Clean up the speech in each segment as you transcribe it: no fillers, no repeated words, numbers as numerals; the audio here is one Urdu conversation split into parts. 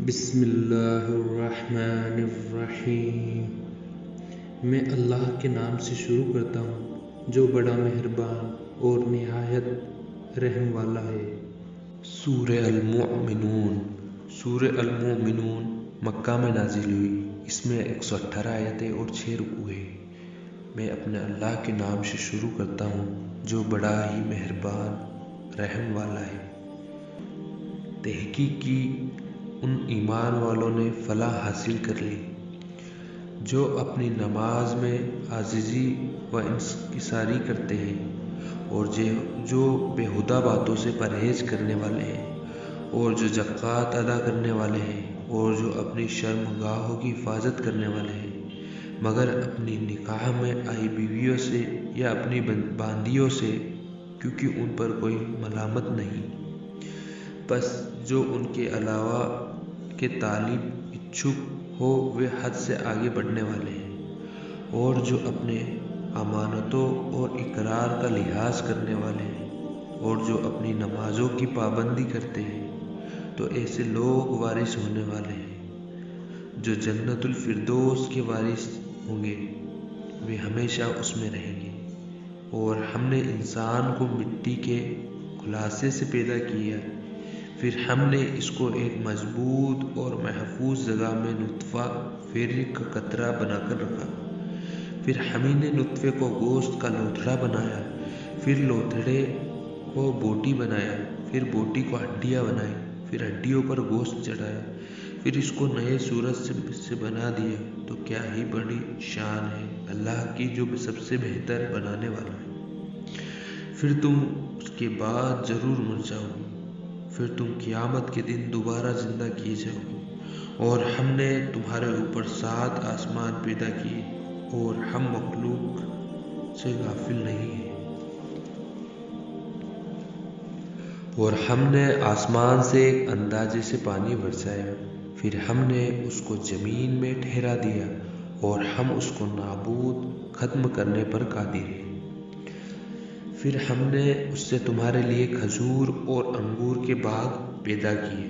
بسم اللہ الرحمن الرحیم۔ میں اللہ کے نام سے شروع کرتا ہوں جو بڑا مہربان اور نہایت رحم والا ہے۔ سورہ المؤمنون۔ سورہ المؤمنون مکہ میں نازل ہوئی۔ اس میں 118 آیتیں اور 6 رکوع ہیں۔ میں اپنے اللہ کے نام سے شروع کرتا ہوں جو بڑا ہی مہربان رحم والا ہے۔ تحقیق کی ان ایمان والوں نے فلاح حاصل کر لی جو اپنی نماز میں عاجزی و انکساری کرتے ہیں اور جو بےہودہ باتوں سے پرہیز کرنے والے ہیں اور جو زکوٰۃ ادا کرنے والے ہیں اور جو اپنی شرمگاہوں کی حفاظت کرنے والے ہیں، مگر اپنی نکاح میں آئی بیویوں سے یا اپنی باندیوں سے، کیونکہ ان پر کوئی ملامت نہیں۔ پس جو ان کے علاوہ کے طالب اچھک ہو وہ حد سے آگے بڑھنے والے ہیں، اور جو اپنے امانتوں اور اقرار کا لحاظ کرنے والے ہیں اور جو اپنی نمازوں کی پابندی کرتے ہیں، تو ایسے لوگ وارث ہونے والے ہیں جو جنت الفردوس کے وارث ہوں گے، وہ ہمیشہ اس میں رہیں گے۔ اور ہم نے انسان کو مٹی کے خلاصے سے پیدا کیا، پھر ہم نے اس کو ایک مضبوط اور محفوظ جگہ میں نطفہ فیرک کا قطرہ بنا کر رکھا، پھر ہم نے نطفے کو گوشت کا لوتھڑا بنایا، پھر لوتھڑے کو بوٹی بنایا، پھر بوٹی کو ہڈیاں بنائی، پھر ہڈیوں پر گوشت چڑھایا، پھر اس کو نئے صورت سے بنا دیا۔ تو کیا ہی بڑی شان ہے اللہ کی جو سب سے بہتر بنانے والا ہے۔ پھر تم اس کے بعد ضرور مر جاؤ گے، پھر تم قیامت کے دن دوبارہ زندہ کیے جاؤ گے، اور ہم نے تمہارے اوپر 7 آسمان پیدا کیے، اور ہم مخلوق سے غافل نہیں ہیں۔ اور ہم نے آسمان سے ایک اندازے سے پانی برسایا، پھر ہم نے اس کو زمین میں ٹھہرا دیا، اور ہم اس کو نابود ختم کرنے پر قادر ہیں۔ پھر ہم نے اس سے تمہارے لیے کھجور اور انگور کے باغ پیدا کیے،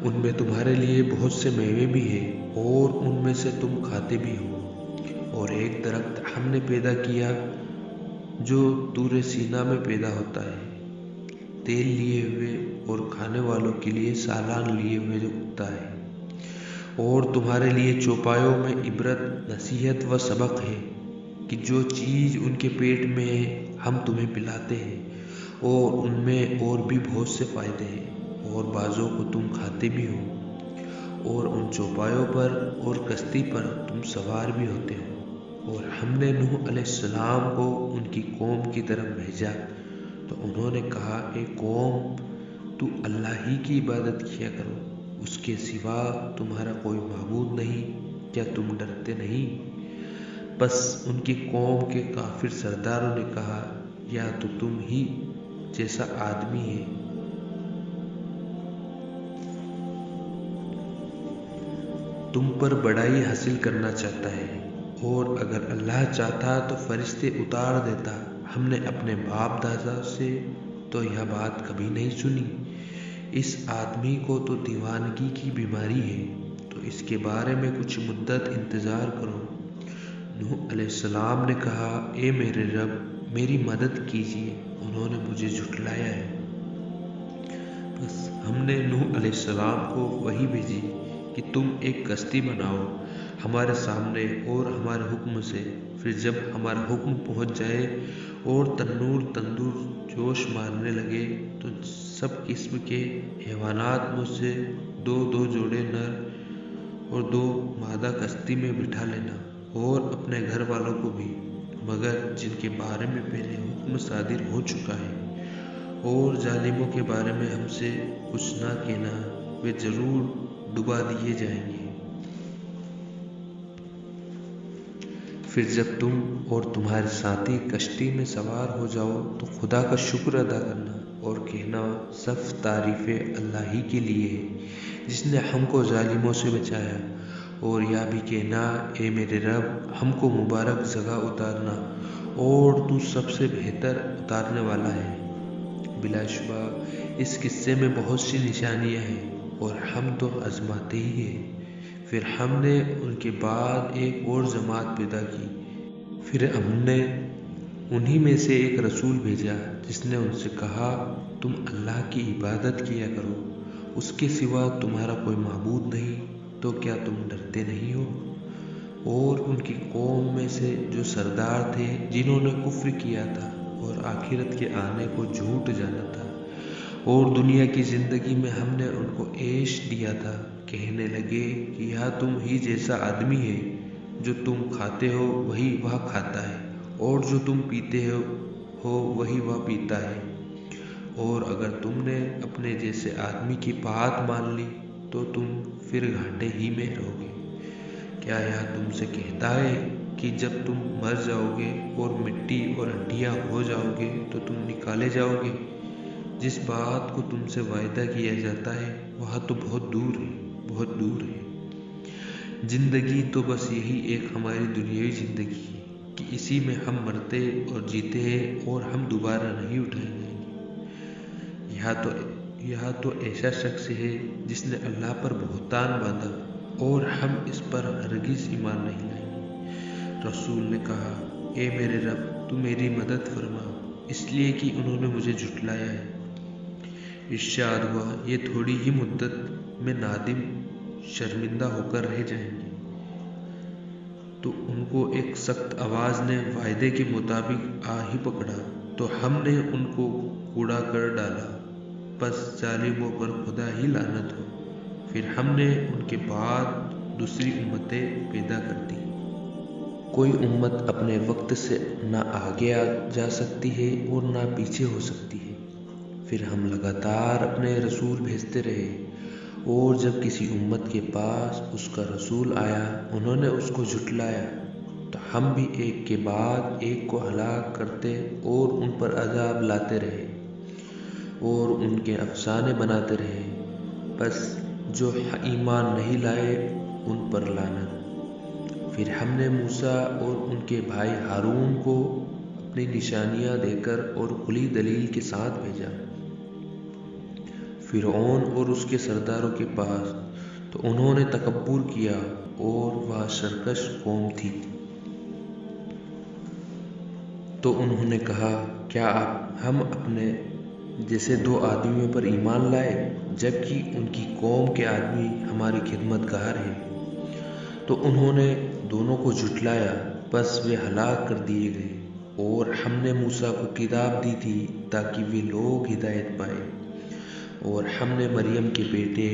ان میں تمہارے لیے بہت سے میوے بھی ہیں اور ان میں سے تم کھاتے بھی ہو۔ اور ایک درخت ہم نے پیدا کیا جو طور سینا میں پیدا ہوتا ہے، تیل لیے ہوئے اور کھانے والوں کے لیے سالان لیے ہوئے جو اگتا ہے۔ اور تمہارے لیے چوپایوں میں عبرت، نصیحت و سبق ہے کہ جو چیز ان کے پیٹ میں ہے ہم تمہیں پلاتے ہیں، اور ان میں اور بھی بہت سے فائدے ہیں، اور بعضوں کو تم کھاتے بھی ہو، اور ان چوپایوں پر اور کشتی پر تم سوار بھی ہوتے ہو۔ اور ہم نے نوح علیہ السلام کو ان کی قوم کی طرف بھیجا تو انہوں نے کہا، اے قوم، تو اللہ ہی کی عبادت کیا کرو، اس کے سوا تمہارا کوئی معبود نہیں، کیا تم ڈرتے نہیں؟ پس ان کی قوم کے کافر سرداروں نے کہا، یا تو تم ہی جیسا آدمی ہے تم پر بڑائی حاصل کرنا چاہتا ہے، اور اگر اللہ چاہتا تو فرشتے اتار دیتا۔ ہم نے اپنے باپ دادا سے تو یہ بات کبھی نہیں سنی، اس آدمی کو تو دیوانگی کی بیماری ہے، تو اس کے بارے میں کچھ مدت انتظار کرو۔ نوح علیہ السلام نے کہا، اے میرے رب، میری مدد کیجیے، انہوں نے مجھے جھٹلایا ہے۔ بس ہم نے نوح علیہ السلام کو وحی بھیجی کہ تم ایک کشتی بناؤ ہمارے سامنے اور ہمارے حکم سے، پھر جب ہمارا حکم پہنچ جائے اور تندور جوش مارنے لگے تو سب قسم کے حیوانات مجھ سے 2 جوڑے نر اور 2 مادہ کشتی میں بٹھا لینا، اور اپنے گھر والوں کو بھی، مگر جن کے بارے میں پہلے حکم صادر ہو چکا ہے، اور ظالموں کے بارے میں ہم سے کچھ نہ کہنا، وہ ضرور ڈبا دیے جائیں گے۔ پھر جب تم اور تمہارے ساتھی کشتی میں سوار ہو جاؤ تو خدا کا شکر ادا کرنا اور کہنا، سب تعریفیں اللہ ہی کے لیے ہے جس نے ہم کو ظالموں سے بچایا، اور یہ بھی کہنا، اے میرے رب، ہم کو مبارک جگہ اتارنا، اور تو سب سے بہتر اتارنے والا ہے۔ بلا شبہ اس قصے میں بہت سی نشانیاں ہیں اور ہم تو آزماتے ہی ہیں۔ پھر ہم نے ان کے بعد ایک اور جماعت پیدا کی، پھر ہم نے انہی میں سے ایک رسول بھیجا جس نے ان سے کہا تم اللہ کی عبادت کیا کرو، اس کے سوا تمہارا کوئی معبود نہیں، تو کیا تم ڈرتے نہیں ہو؟ اور ان کی قوم میں سے جو سردار تھے جنہوں نے کفر کیا تھا اور آخرت کے آنے کو جھوٹ جانا تھا اور دنیا کی زندگی میں ہم نے ان کو عیش دیا تھا، کہنے لگے کہ یہاں تم ہی جیسا آدمی ہے، جو تم کھاتے ہو وہی وہ کھاتا ہے اور جو تم پیتے ہو وہی وہ پیتا ہے، اور اگر تم نے اپنے جیسے آدمی کی بات مان لی تو تم پھر گھاٹے ہی میں رہو گے۔ کیا یہ تم سے کہتا ہے کہ جب تم مر جاؤ گے اور مٹی اور ہڈیاں ہو جاؤ گے تو تم نکالے جاؤ گے؟ جس بات کو تم سے وعدہ کیا جاتا ہے وہ تو بہت دور ہے، بہت دور ہے۔ زندگی تو بس یہی ایک ہماری دنیاوی زندگی ہے کہ اسی میں ہم مرتے اور جیتے ہیں اور ہم دوبارہ نہیں اٹھائے جائیں گے۔ یہاں تو ایسا شخص ہے جس نے اللہ پر بہتان باندھا اور ہم اس پر ہرگز ایمان نہیں لائیں گے۔ رسول نے کہا اے میرے رب تو میری مدد فرما، اس لیے کہ انہوں نے مجھے جھٹلایا ہے۔ ارشاد ہوا یہ تھوڑی ہی مدت میں نادم شرمندہ ہو کر رہ جائیں گے۔ تو ان کو ایک سخت آواز نے وعدے کے مطابق آ ہی پکڑا تو ہم نے ان کو کوڑا کر ڈالا، پس ظالموں پر خدا ہی لعنت ہو۔ پھر ہم نے ان کے بعد دوسری امتیں پیدا کر دی۔ کوئی امت اپنے وقت سے نہ آگے جا سکتی ہے اور نہ پیچھے ہو سکتی ہے۔ پھر ہم لگاتار اپنے رسول بھیجتے رہے، اور جب کسی امت کے پاس اس کا رسول آیا انہوں نے اس کو جھٹلایا تو ہم بھی ایک کے بعد ایک کو ہلاک کرتے اور ان پر عذاب لاتے رہے اور ان کے افسانے بناتے رہے، بس جو ایمان نہیں لائے ان پر لعنت۔ پھر ہم نے موسیٰ اور ان کے بھائی ہارون کو اپنی نشانیاں دے کر اور کھلی دلیل کے ساتھ بھیجا فرعون اور اس کے سرداروں کے پاس، تو انہوں نے تکبر کیا اور وہ سرکش قوم تھی۔ تو انہوں نے کہا کیا ہم اپنے جیسے دو آدمیوں پر ایمان لائے جبکہ ان کی قوم کے آدمی ہماری خدمت گار ہیں؟ تو انہوں نے دونوں کو جھٹلایا، بس وہ ہلاک کر دیے گئے۔ اور ہم نے موسیٰ کو کتاب دی تھی تاکہ وہ لوگ ہدایت پائیں، اور ہم نے مریم کے بیٹے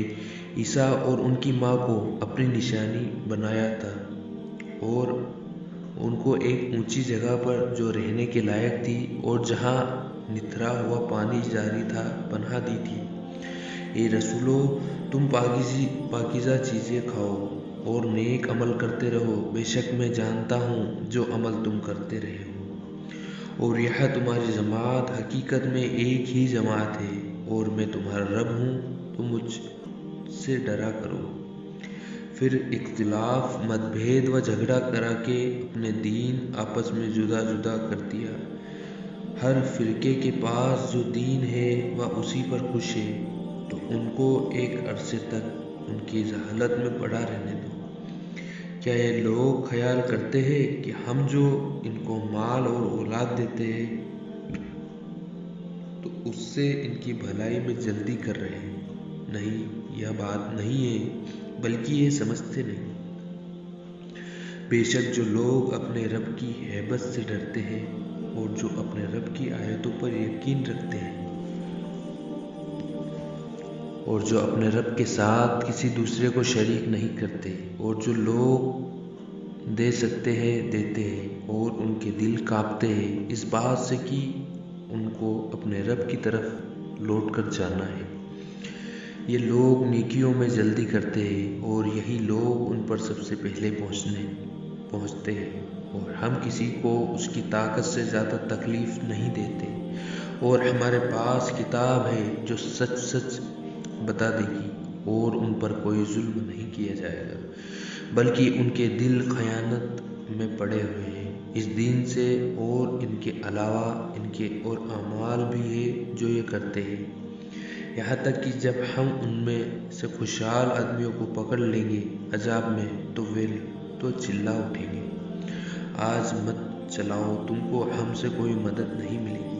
عیسیٰ اور ان کی ماں کو اپنی نشانی بنایا تھا اور ان کو ایک اونچی جگہ پر جو رہنے کے لائق تھی اور جہاں نتھرا ہوا پانی جاری تھا پناہ دی تھی۔ اے رسولو تم پاکیزہ چیزیں کھاؤ اور نیک عمل کرتے رہو، بے شک میں جانتا ہوں جو عمل تم کرتے رہے ہو، اور یہ تمہاری جماعت حقیقت میں ایک ہی جماعت ہے اور میں تمہارا رب ہوں، تو مجھ سے ڈرا کرو۔ پھر اختلاف، مت بھید و جھگڑا کرا کے اپنے دین آپس میں جدا جدا کر دیا۔ ہر فرقے کے پاس جو دین ہے وہ اسی پر خوش ہے، تو ان کو ایک عرصے تک ان کی جہالت میں پڑا رہنے دو۔ کیا یہ لوگ خیال کرتے ہیں کہ ہم جو ان کو مال اور اولاد دیتے ہیں تو اس سے ان کی بھلائی میں جلدی کر رہے ہیں؟ نہیں، یہ بات نہیں ہے، بلکہ یہ سمجھتے نہیں۔ بے شک جو لوگ اپنے رب کی ہیبت سے ڈرتے ہیں اور جو اپنے رب کی آیتوں پر یقین رکھتے ہیں اور جو اپنے رب کے ساتھ کسی دوسرے کو شریک نہیں کرتے، اور جو لوگ دے سکتے ہیں دیتے ہیں اور ان کے دل کانپتے ہیں اس بات سے کہ ان کو اپنے رب کی طرف لوٹ کر جانا ہے۔ یہ لوگ نیکیوں میں جلدی کرتے ہیں اور یہی لوگ ان پر سب سے پہلے پہنچتے ہیں، اور ہم کسی کو اس کی طاقت سے زیادہ تکلیف نہیں دیتے، اور ہمارے پاس کتاب ہے جو سچ سچ بتا دے گی اور ان پر کوئی ظلم نہیں کیا جائے گا، بلکہ ان کے دل خیانت میں پڑے ہوئے ہیں اس دین سے، اور ان کے علاوہ ان کے اور اعمال بھی ہیں جو یہ کرتے ہیں۔ یہاں تک کہ جب ہم ان میں سے خوشحال آدمیوں کو پکڑ لیں گے عذاب میں تو چلا اٹھیں گے، آج مت چلاؤ، تم کو ہم سے کوئی مدد نہیں ملے گی۔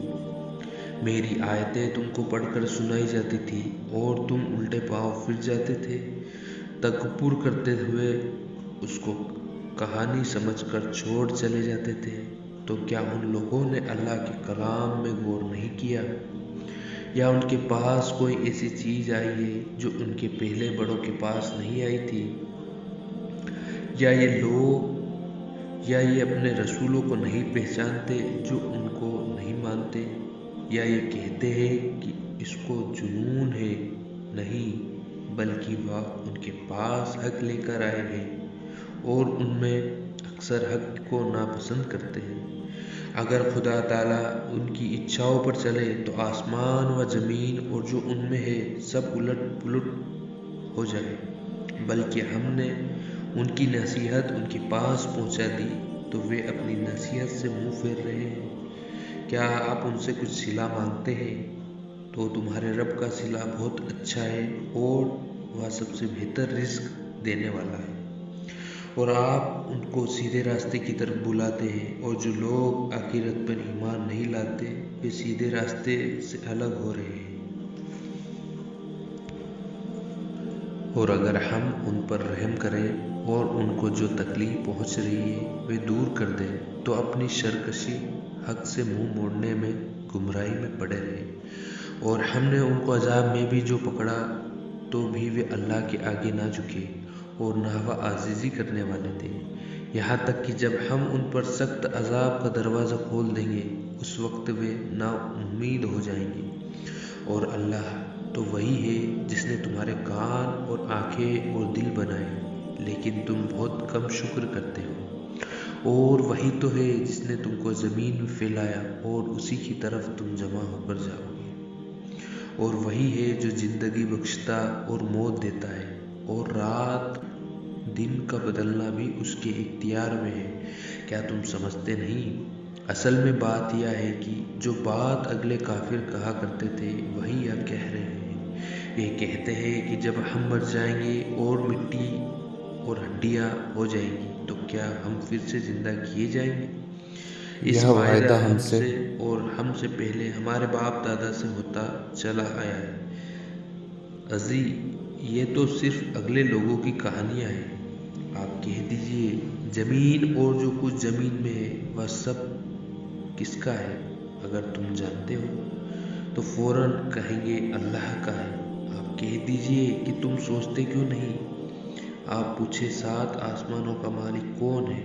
میری آیتیں تم کو پڑھ کر سنائی جاتی تھی اور تم الٹے پاؤں پھر جاتے تھے، تکبر کرتے ہوئے اس کو کہانی سمجھ کر چھوڑ چلے جاتے تھے۔ تو کیا ان لوگوں نے اللہ کے کلام میں غور نہیں کیا؟ یا ان کے پاس کوئی ایسی چیز آئی ہے جو ان کے پہلے بڑوں کے پاس نہیں آئی تھی؟ یا یہ اپنے رسولوں کو نہیں پہچانتے جو ان کو نہیں مانتے؟ یا یہ کہتے ہیں کہ اس کو جنون ہے؟ نہیں، بلکہ وہ ان کے پاس حق لے کر آئے ہیں اور ان میں اکثر حق کو ناپسند کرتے ہیں۔ اگر خدا تعالیٰ ان کی اچھاؤں پر چلے تو آسمان و زمین اور جو ان میں ہے سب الٹ پلٹ ہو جائے، بلکہ ہم نے ان کی نصیحت ان کے پاس پہنچا دی تو وہ اپنی نصیحت سے منہ پھیر رہے ہیں۔ کیا آپ ان سے کچھ صلہ مانگتے ہیں؟ تو تمہارے رب کا صلہ بہت اچھا ہے اور وہ سب سے بہتر رزق دینے والا ہے۔ اور آپ ان کو سیدھے راستے کی طرف بلاتے ہیں، اور جو لوگ آخرت پر ایمان نہیں لاتے وہ سیدھے راستے سے الگ ہو رہے ہیں۔ اور اگر ہم ان پر رحم کریں اور ان کو جو تکلیف پہنچ رہی ہے وہ دور کر دیں تو اپنی سرکشی حق سے منہ موڑنے میں گمراہی میں پڑے رہے۔ اور ہم نے ان کو عذاب میں بھی جو پکڑا تو بھی وہ اللہ کے آگے نہ جھکے اور نہ وہ عاجزی کرنے والے تھے، یہاں تک کہ جب ہم ان پر سخت عذاب کا دروازہ کھول دیں گے اس وقت وہ نا امید ہو جائیں گے۔ اور اللہ تو وہی ہے جس نے تمہارے کان اور آنکھیں اور دل بنائے، لیکن تم بہت کم شکر کرتے ہو۔ اور وہی تو ہے جس نے تم کو زمین میں پھیلایا اور اسی کی طرف تم جمع ہو کر جاؤ گے۔ اور وہی ہے جو زندگی بخشتا اور موت دیتا ہے، اور رات دن کا بدلنا بھی اس کے اختیار میں ہے۔ کیا تم سمجھتے نہیں؟ اصل میں بات یہ ہے کہ جو بات اگلے کافر کہا کرتے تھے وہی اب کہہ رہے ہیں۔ یہ کہتے ہیں کہ جب ہم مر جائیں گے اور مٹی اور ہڈیاں ہو جائیں گی تو کیا ہم پھر سے زندہ کیے جائیں گے؟ اس وعدہ ہم سے اور ہم سے پہلے ہمارے باپ دادا سے ہوتا چلا آیا ہے۔ عزیز، یہ تو صرف اگلے لوگوں کی کہانیاں ہیں۔ آپ کہہ دیجئے زمین اور جو کچھ زمین میں ہے وہ سب کس کا ہے؟ اگر تم جانتے ہو تو فوراً کہیں گے اللہ کا ہے۔ آپ کہہ دیجئے کہ تم سوچتے کیوں نہیں؟ آپ پوچھے 7 آسمانوں کا مالک کون ہے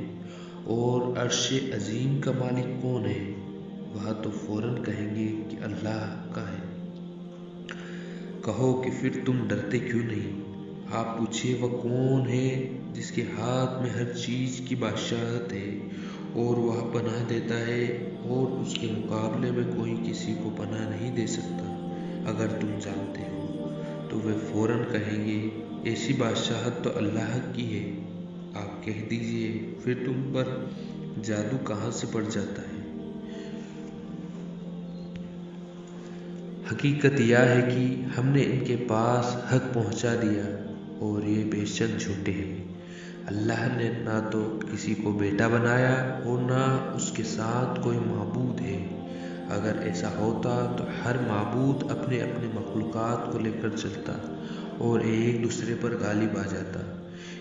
اور عرش عظیم کا مالک کون ہے؟ وہ تو فوراً کہیں گے کہ اللہ کا ہے۔ کہو کہ پھر تم ڈرتے کیوں نہیں؟ آپ پوچھے وہ کون ہے جس کے ہاتھ میں ہر چیز کی بادشاہت ہے اور وہ پناہ دیتا ہے اور اس کے مقابلے میں کوئی کسی کو پناہ نہیں دے سکتا؟ اگر تم جانتے ہو تو وہ فوراً کہیں گے ایسی بادشاہت تو اللہ کی ہے۔ آپ کہہ دیجئے پھر تم پر جادو کہاں سے پڑ جاتا ہے؟ حقیقت یہ ہے کہ ہم نے ان کے پاس حق پہنچا دیا اور یہ بے شک جھوٹے ہیں۔ اللہ نے نہ تو کسی کو بیٹا بنایا اور نہ اس کے ساتھ کوئی معبود ہے۔ اگر ایسا ہوتا تو ہر معبود اپنے اپنے مخلوقات کو لے کر چلتا اور ایک دوسرے پر غالب آ جاتا۔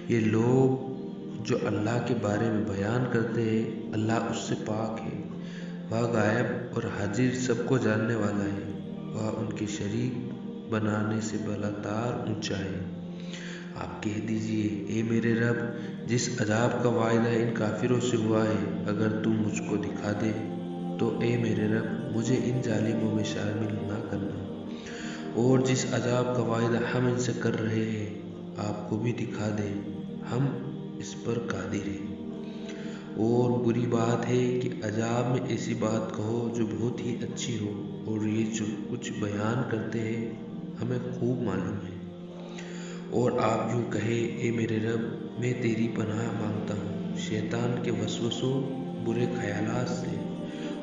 یہ لوگ جو اللہ کے بارے میں بیان کرتے ہیں اللہ اس سے پاک ہے، وہ غائب اور حاضر سب کو جاننے والا ہے، وہ ان کے شریک بنانے سے بالاتر اونچا ہے۔ آپ کہہ دیجئے اے میرے رب، جس عذاب کا وعدہ ان کافروں سے ہوا ہے اگر تم مجھ کو دکھا دے تو اے میرے رب مجھے ان ظالموں میں شامل نہ کرنا، اور جس عذاب کا وعدہ ہم ان سے کر رہے ہیں آپ کو بھی دکھا دے، ہم اس پر قادر ہیں۔ اور بری بات ہے کہ عذاب میں ایسی بات کہو جو بہت ہی اچھی ہو، اور یہ جو کچھ بیان کرتے ہیں ہمیں خوب معلوم ہے۔ اور آپ یوں کہے اے میرے رب میں تیری پناہ مانگتا ہوں شیطان کے وسوسوں برے خیالات سے،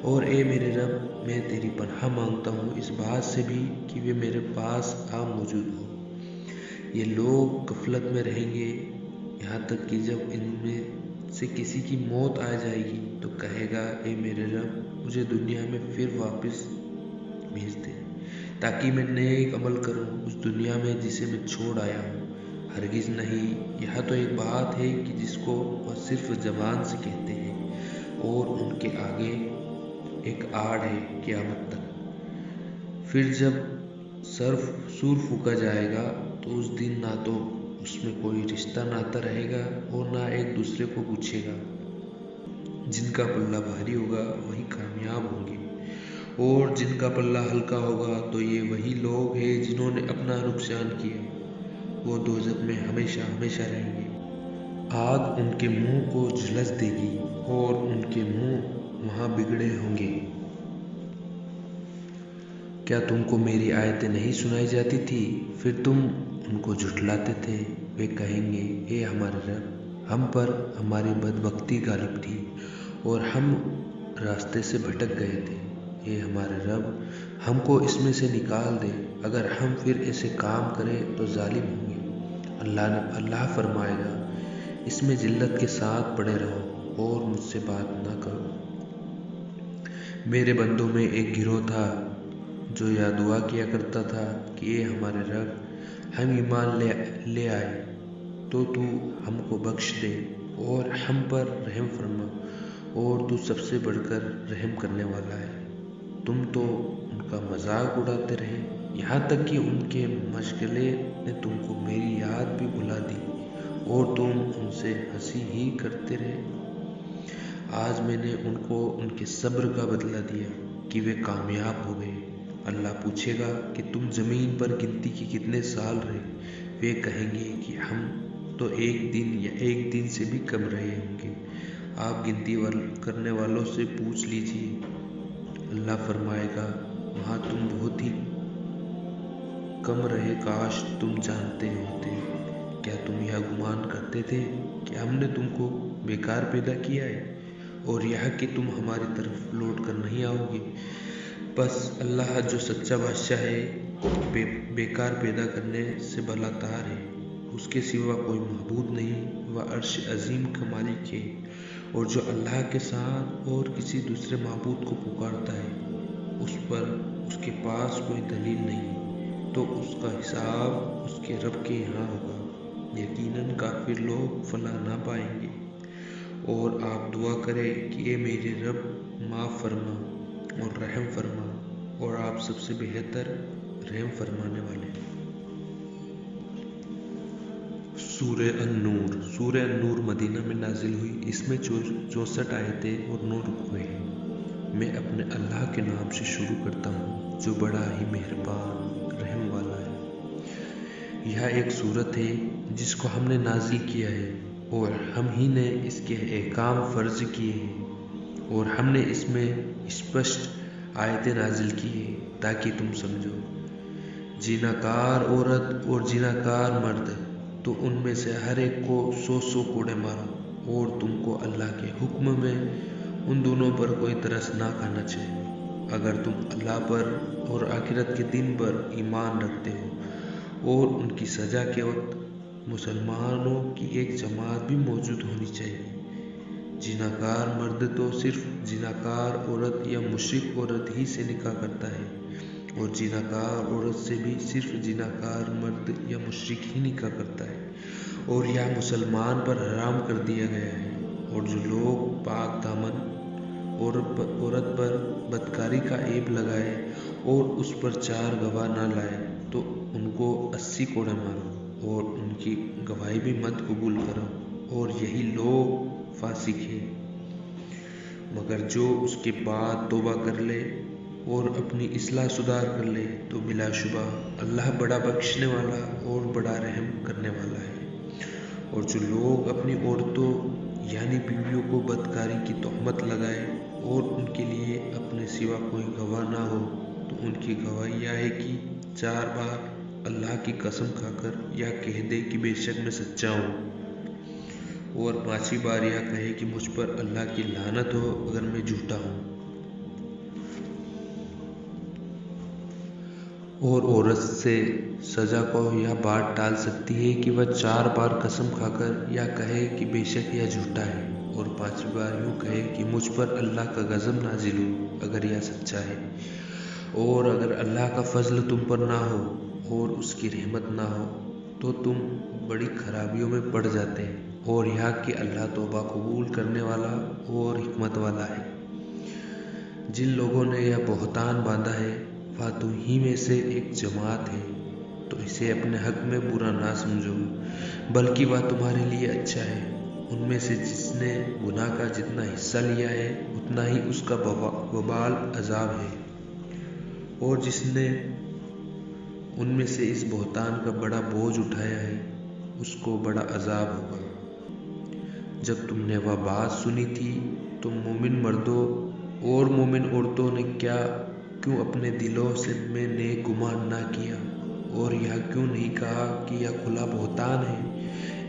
اور اے میرے رب میں تیری پناہ مانگتا ہوں اس بات سے بھی کہ وہ میرے پاس موجود ہو۔ یہ لوگ غفلت میں رہیں گے یہاں تک کہ جب ان میں سے کسی کی موت آ جائے گی تو کہے گا اے میرے رب مجھے دنیا میں پھر واپس بھیج دے تاکہ میں نیک عمل کروں اس دنیا میں جسے میں چھوڑ آیا ہوں۔ ہرگز نہیں، یہاں تو ایک بات ہے کہ جس کو وہ صرف زبان سے کہتے ہیں اور ان کے آگے ایک آڑ ہے قیامت تک۔ پھر جب سور پھونکا جائے گا تو اس دن نہ تو اس میں کوئی رشتہ ناتا رہے گا اور نہ ایک دوسرے کو پوچھے گا۔ جن کا پلہ بھاری ہوگا وہی کامیاب ہوں گے اور جن کا پلہ ہلکا ہوگا تو یہ وہی لوگ ہیں جنہوں نے اپنا نقصان کیا، وہ دوزخ میں ہمیشہ ہمیشہ رہیں گے۔ آگ ان کے منہ کو جھلس دے گی اور ان کے منہ وہاں بگڑے ہوں گے۔ کیا تم کو میری آیتیں نہیں سنائی جاتی تھی؟ پھر تم ان کو جھٹلاتے تھے۔ وہ کہیں گے اے ہمارے رب ہم پر ہماری بدبختی غالب تھی اور ہم راستے سے بھٹک گئے تھے۔ اے ہمارے رب ہم کو اس میں سے نکال دے، اگر ہم پھر ایسے کام کریں تو ظالم ہوں گے۔ اللہ فرمائے گا اس میں ذلت کے ساتھ پڑے رہو اور مجھ سے بات نہ کرو۔ میرے بندوں میں ایک گروہ تھا جو دعا کیا کرتا تھا کہ اے ہمارے رب ہم ایمان لے آئے تو ہم کو بخش دے اور ہم پر رحم فرما، اور تو سب سے بڑھ کر رحم کرنے والا ہے۔ تم تو ان کا مذاق اڑاتے رہے یہاں تک کہ ان کے مشغلے نے تم کو میری یاد بھی بھلا دی اور تم ان سے ہنسی ہی کرتے رہے۔ آج میں نے ان کو ان کے صبر کا بدلہ دیا کہ وہ کامیاب ہو گئے۔ اللہ پوچھے گا کہ تم زمین پر گنتی کے کتنے سال رہے؟ وہ کہیں گے کہ ہم تو ایک دن یا ایک دن سے بھی کم رہے ہوں گے۔ آپ گنتی کرنے والوں سے پوچھ لیجئے۔ اللہ فرمائے گا وہاں تم بہت ہی کم رہے، کاش تم جانتے ہوتے۔ کیا تم یہ گمان کرتے تھے کہ ہم نے تم کو بیکار پیدا کیا ہے اور یہ کہ تم ہماری طرف لوٹ کر نہیں آؤ گے؟ بس اللہ جو سچا بادشاہ ہے بیکار پیدا کرنے سے بالاتر ہے، اس کے سوا کوئی معبود نہیں، وہ عرش عظیم کا مالک ہے۔ اور جو اللہ کے ساتھ اور کسی دوسرے معبود کو پکارتا ہے اس کے پاس کوئی دلیل نہیں تو اس کا حساب اس کے رب کے یہاں ہوگا۔ یقیناً کافر لوگ فلاح نہ پائیں گے۔ اور آپ دعا کریں کہ اے میرے رب معاف فرما اور رحم فرما، اور آپ سب سے بہتر رحم فرمانے والے ہیں۔ سورہ النور۔ سورہ النور مدینہ میں نازل ہوئی۔ اس میں 64 آیتیں اور 9 رکوع ہیں۔ میں اپنے اللہ کے نام سے شروع کرتا ہوں جو بڑا ہی مہربان رحم والا ہے۔ یہ ایک سورت ہے جس کو ہم نے نازل کیا ہے اور ہم ہی نے اس کے احکام فرض کیے ہیں، اور ہم نے اس میں اسپشٹ آیتیں نازل کی ہیں تاکہ تم سمجھو۔ زیناکار عورت اور زیناکار مرد تو ان میں سے ہر ایک کو 100 کوڑے مارو، اور تم کو اللہ کے حکم میں ان دونوں پر کوئی ترس نہ کھانا چاہیے اگر تم اللہ پر اور آخرت کے دن پر ایمان رکھتے ہو۔ اور ان کی سزا کے وقت مسلمانوں کی ایک جماعت بھی موجود ہونی چاہیے۔ زیناکار مرد تو صرف زیناکار عورت یا مشرک عورت ہی سے نکاح کرتا ہے، اور زیناکار عورت سے بھی صرف زیناکار مرد یا مشرک ہی نکاح کرتا ہے، اور یہ مسلمان پر حرام کر دیا گیا ہے۔ اور جو لوگ پاک دامن عورت پر بدکاری کا عیب لگائے اور اس پر 4 گواہ نہ لائے تو ان کو 80 کوڑے مارو، اور ان کی گواہی بھی مت قبول کرو، اور یہی لوگ فاسق ہیں۔ مگر جو اس کے بعد توبہ کر لے اور اپنی اصلاح سدھار کر لے تو بلا شبہ اللہ بڑا بخشنے والا اور بڑا رحم کرنے والا ہے۔ اور جو لوگ اپنی عورتوں یعنی بیویوں کو بدکاری کی تہمت لگائے اور ان کے لیے اپنے سوا کوئی گواہ نہ ہو تو ان کی گواہی یہ ہے کہ 4 بار اللہ کی قسم کھا کر یہ کہہ دے کہ بے شک میں سچا ہوں، اور 5ویں بار یہ کہے کہ مجھ پر اللہ کی لعنت ہو اگر میں جھوٹا ہوں۔ اور عورت سے سزا کو یا بات ٹال سکتی ہے کہ وہ 4 بار قسم کھا کر یا کہے کہ بے شک یہ جھوٹا ہے، اور 5ویں بار یوں کہے کہ مجھ پر اللہ کا غضب نازل ہو اگر یہ سچا ہے۔ اور اگر اللہ کا فضل تم پر نہ ہو اور اس کی رحمت نہ ہو تو تم بڑی خرابیوں میں پڑ جاتے ہیں، اور یہ کہ اللہ توبہ قبول کرنے والا اور حکمت والا ہے۔ جن لوگوں نے یہ بہتان باندھا ہے وہ تم ہی میں سے ایک جماعت ہے، تو اسے اپنے حق میں برا نہ سمجھو، بلکہ وہ تمہارے لیے اچھا ہے۔ ان میں سے جس نے گناہ کا جتنا حصہ لیا ہے اتنا ہی اس کا وبال عذاب ہے، اور جس نے ان میں سے اس بہتان کا بڑا بوجھ اٹھایا ہے اس کو بڑا عذاب ہوگا۔ جب تم نے وہ بات سنی تھی تو مومن مردوں اور مومن عورتوں نے کیوں اپنے دلوں میں نیک گمان نہ کیا، اور یہ کیوں نہیں کہا کہ یہ کھلا بہتان ہے؟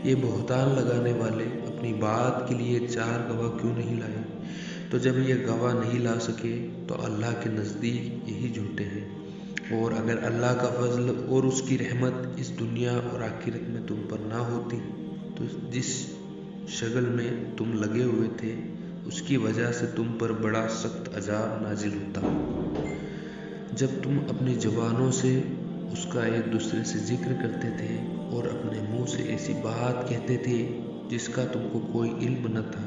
یہ بہتان لگانے والے اپنی بات کے لیے 4 گواہ کیوں نہیں لائے؟ تو جب یہ گواہ نہیں لا سکے تو اللہ کے نزدیک یہی جھوٹے ہیں۔ اور اگر اللہ کا فضل اور اس کی رحمت اس دنیا اور آخرت میں تم پر نہ ہوتی تو جس شغل میں تم لگے ہوئے تھے اس کی وجہ سے تم پر بڑا سخت عذاب نازل ہوتا۔ جب تم اپنی زبانوں سے اس کا ایک دوسرے سے ذکر کرتے تھے اور اپنے منہ سے ایسی بات کہتے تھے جس کا تم کو کوئی علم نہ تھا،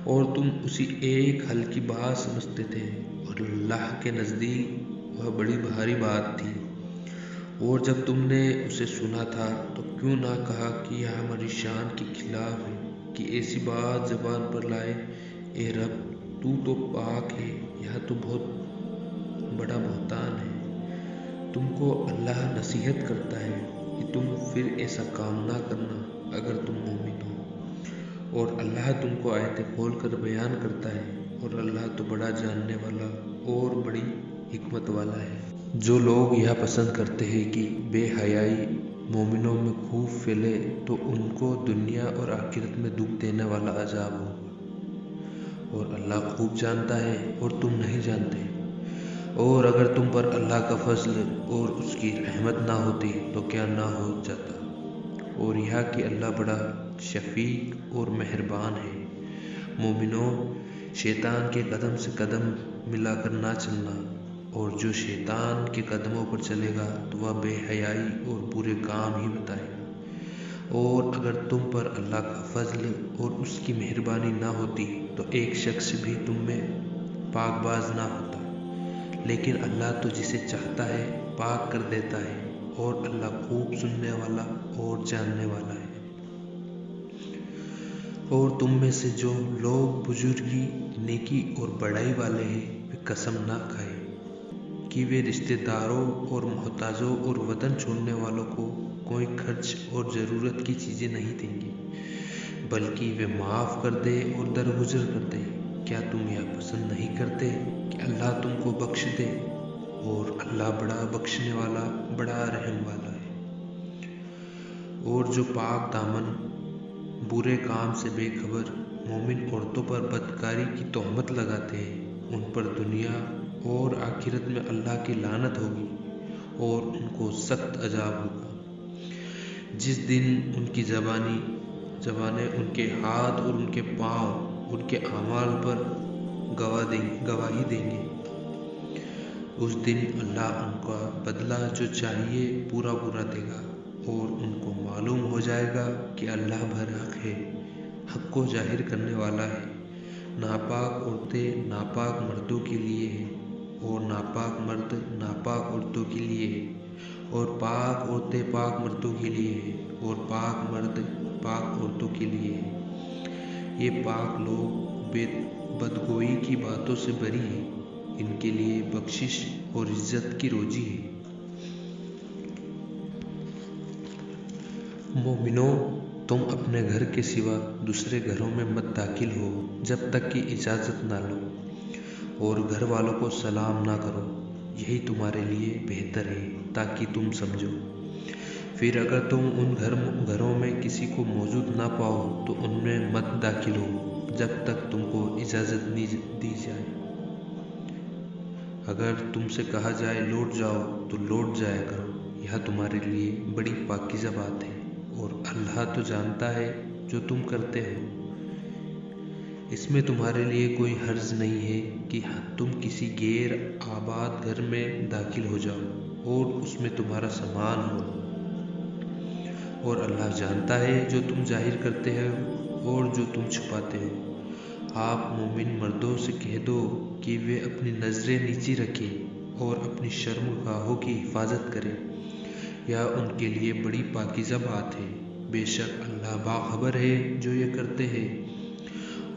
اور تم اسی ایک حل کی بات سمجھتے تھے، اور اللہ کے نزدیک وہ بڑی بھاری بات تھی، اور جب تم نے اسے سنا تھا تو کیوں نہ کہا کہ یہ ہماری شان کے خلاف ہے کہ ایسی بات زبان پر لائے۔ اے رب، تو پاک ہے، یہ تو بہت بڑا بہتان ہے۔ تم کو اللہ نصیحت کرتا ہے کہ تم پھر ایسا کام نہ کرنا اگر تم مومن ہو، اور اللہ تم کو آیتیں کھول کر بیان کرتا ہے، اور اللہ تو بڑا جاننے والا اور بڑی حکمت والا ہے۔ جو لوگ یہ پسند کرتے ہیں کہ بے حیائی مومنوں میں خوب پھیلے تو ان کو دنیا اور آخرت میں دکھ دینے والا عذاب ہوگا، اور اللہ خوب جانتا ہے اور تم نہیں جانتے۔ اور اگر تم پر اللہ کا فضل اور اس کی رحمت نہ ہوتی تو کیا نہ ہو جاتا، اور یہ کہ اللہ بڑا شفیق اور مہربان ہے۔ مومنوں، شیطان کے قدم سے قدم ملا کر نہ چلنا، اور جو شیطان کے قدموں پر چلے گا تو وہ بے حیائی اور برے کام ہی بتائے گا۔ اور اگر تم پر اللہ کا فضل اور اس کی مہربانی نہ ہوتی تو ایک شخص بھی تم میں پاک باز نہ ہوتا، لیکن اللہ تو جسے چاہتا ہے پاک کر دیتا ہے، اور اللہ خوب سننے والا اور جاننے والا ہے۔ اور تم میں سے جو لوگ بزرگی، نیکی اور بڑائی والے ہیں وہ قسم نہ کھائے کہ وہ رشتہ داروں اور محتاجوں اور وطن چھوڑنے والوں کو کوئی خرچ اور ضرورت کی چیزیں نہیں دیں گے، بلکہ وہ معاف کر دے اور درگزر کر دے۔ کیا تم یہ پسند نہیں کرتے کہ اللہ تم کو بخش دے؟ اور اللہ بڑا بخشنے والا، بڑا رحم والا ہے۔ اور جو پاک دامن برے کام سے بے خبر مومن عورتوں پر بدکاری کی تہمت لگاتے ہیں، ان پر دنیا اور آخرت میں اللہ کی لعنت ہوگی اور ان کو سخت عذاب ہوگا۔ جس دن ان کی زبانیں ان کے ہاتھ اور ان کے پاؤں ان کے اعمال پر گواہی دیں گے، اس دن اللہ ان کا بدلہ جو چاہیے پورا دے گا، اور ان کو معلوم ہو جائے گا کہ اللہ برحق ہے، حق کو ظاہر کرنے والا ہے۔ ناپاک عورتیں ناپاک مردوں کے لیے ہیں، اور ناپاک مرد ناپاک عورتوں کے لیے ہیں، اور پاک عورتیں پاک مردوں کے لیے ہیں، اور پاک مرد پاک عورتوں کے لیے ہیں۔ یہ پاک لوگ بدگوئی کی باتوں سے بری ہیں، ان کے لیے بخشش اور عزت کی روزی ہے۔ مومنوں، تم اپنے گھر کے سوا دوسرے گھروں میں مت داخل ہو جب تک کہ اجازت نہ لو، اور گھر والوں کو سلام نہ کرو، یہی تمہارے لیے بہتر ہے تاکہ تم سمجھو۔ پھر اگر تم ان گھروں میں کسی کو موجود نہ پاؤ تو ان میں مت داخل ہو جب تک تم کو اجازت نہیں دی جائے۔ اگر تم سے کہا جائے لوٹ جاؤ تو لوٹ جایا کرو، یہ تمہارے لیے بڑی پاکیزہ بات ہے، اور اللہ تو جانتا ہے جو تم کرتے ہو۔ اس میں تمہارے لیے کوئی حرج نہیں ہے کہ تم کسی غیر آباد گھر میں داخل ہو جاؤ اور اس میں تمہارا سامان ہو، اور اللہ جانتا ہے جو تم ظاہر کرتے ہو اور جو تم چھپاتے ہو۔ آپ مومن مردوں سے کہہ دو کہ وہ اپنی نظریں نیچی رکھیں اور اپنی شرمگاہوں کی حفاظت کریں، یہ ان کے لیے بڑی پاکیزہ بات ہے، بے شک اللہ باخبر ہے جو یہ کرتے ہیں۔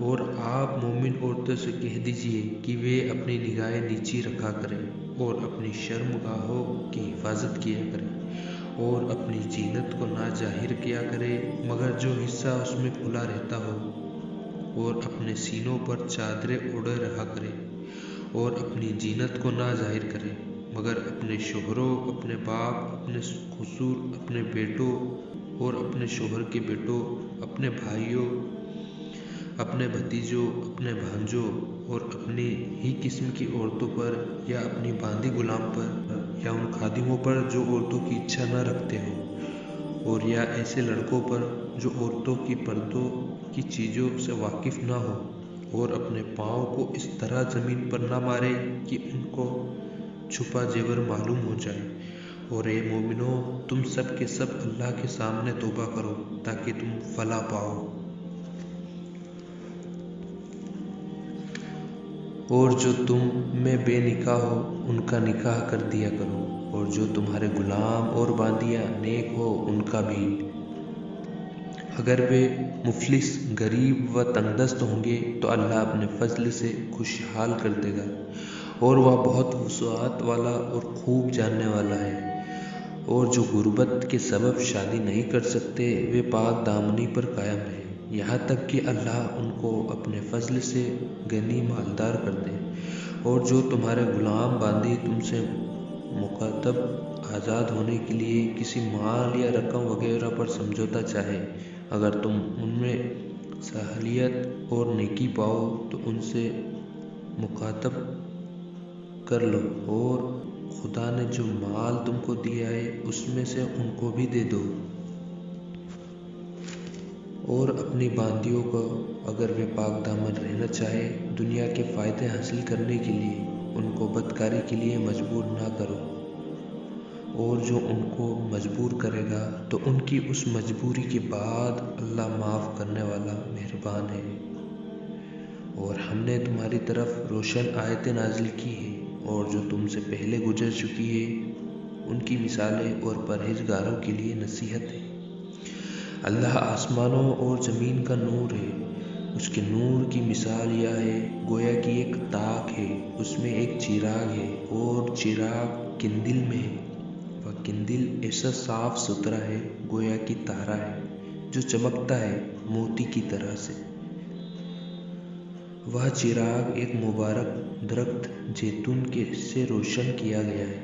اور آپ مومن عورتوں سے کہہ دیجئے کہ وہ اپنی نگاہیں نیچی رکھا کریں اور اپنی شرمگاہوں کی حفاظت کیا کریں، اور اپنی زینت کو نہ ظاہر کیا کرے مگر جو حصہ اس میں کھلا رہتا ہو، اور اپنے سینوں پر چادریں اوڑھے رہا کرے، اور اپنی زینت کو نہ ظاہر کرے مگر اپنے شوہروں، اپنے باپ، اپنے خسور، اپنے بیٹوں اور اپنے شوہر کے بیٹوں، اپنے بھائیوں، اپنے بھتیجوں، اپنے بھانجوں اور اپنی ہی قسم کی عورتوں پر، یا اپنی باندھی غلام پر، یا ان خادموں پر جو عورتوں کی اچھا نہ رکھتے ہو، اور یا ایسے لڑکوں پر جو عورتوں کی پردوں کی چیزوں سے واقف نہ ہو، اور اپنے پاؤں کو اس طرح زمین پر نہ مارے کہ ان کو چھپا زیور معلوم ہو جائے۔ اور اے مومنو، تم سب کے سب اللہ کے سامنے توبہ کرو تاکہ تم فلاح پاؤ۔ اور جو تم میں بے نکاح ہو ان کا نکاح کر دیا کرو، اور جو تمہارے غلام اور باندیاں نیک ہو ان کا بھی، اگر وہ مفلس، غریب و تنگ دست ہوں گے تو اللہ اپنے فضل سے خوشحال کر دے گا، اور وہ بہت وسعت والا اور خوب جاننے والا ہے۔ اور جو غربت کے سبب شادی نہیں کر سکتے وہ پاک دامنی پر قائم رہیں یہاں تک کہ اللہ ان کو اپنے فضل سے غنی مالدار کر دے۔ اور جو تمہارے غلام باندی تم سے مکاتب آزاد ہونے کے لیے کسی مال یا رقم وغیرہ پر سمجھوتا چاہے، اگر تم ان میں صلاحیت اور نیکی پاؤ تو ان سے مکاتب کر لو، اور خدا نے جو مال تم کو دیا ہے اس میں سے ان کو بھی دے دو۔ اور اپنی باندیوں کو اگر وہ پاک دامن رہنا چاہے دنیا کے فائدے حاصل کرنے کے لیے، ان کو بدکاری کے لیے مجبور نہ کرو، اور جو ان کو مجبور کرے گا تو ان کی اس مجبوری کے بعد اللہ معاف کرنے والا مہربان ہے۔ اور ہم نے تمہاری طرف روشن آیتیں نازل کی ہیں، اور جو تم سے پہلے گزر چکی ہے ان کی مثالیں اور پرہیزگاروں کے لیے نصیحت ہے۔ اللہ آسمانوں اور زمین کا نور ہے، اس کے نور کی مثال یہ ہے گویا کہ ایک تاک ہے، اس میں ایک چراغ ہے، اور چراغ قندیل میں ہے، وہ قندیل ایسا صاف ستھرا ہے گویا کہ تارا ہے جو چمکتا ہے موتی کی طرح سے۔ وہ چراغ ایک مبارک درخت زیتون سے روشن کیا گیا ہے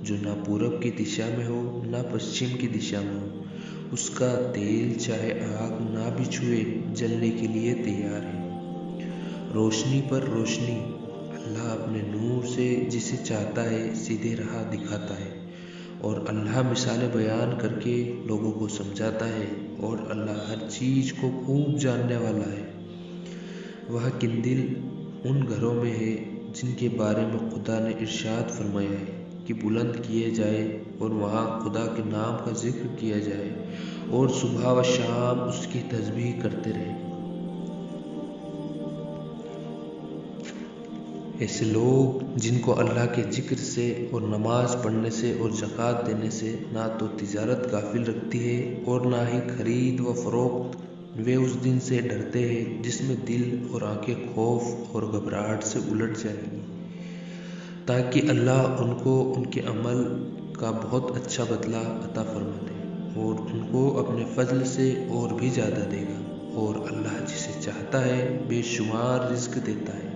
جو نہ پورب کی دشا میں ہو نہ پشچم کی دشا میں ہو، اس کا تیل چاہے آگ نہ بھی چھوئے جلنے کے لیے تیار ہے۔ روشنی پر روشنی، اللہ اپنے نور سے جسے چاہتا ہے سیدھے راہ دکھاتا ہے، اور اللہ مثالیں بیان کر کے لوگوں کو سمجھاتا ہے، اور اللہ ہر چیز کو خوب جاننے والا ہے۔ وہ قندیل ان گھروں میں ہے جن کے بارے میں خدا نے ارشاد فرمایا ہے کہ بلند کیے جائے اور وہاں خدا کے نام کا ذکر کیا جائے، اور صبح و شام اس کی تسبیح کرتے رہیں۔ ایسے لوگ جن کو اللہ کے ذکر سے اور نماز پڑھنے سے اور زکوٰۃ دینے سے نہ تو تجارت غافل رکھتی ہے اور نہ ہی خرید و فروخت، وہ اس دن سے ڈرتے ہیں جس میں دل اور آنکھیں خوف اور گھبراہٹ سے الٹ جائیں گی، تاکہ اللہ ان کو ان کے عمل کا بہت اچھا بدلہ عطا فرما دے، اور ان کو اپنے فضل سے اور بھی زیادہ دے گا۔ اور اللہ جسے چاہتا ہے بے شمار رزق دیتا ہے۔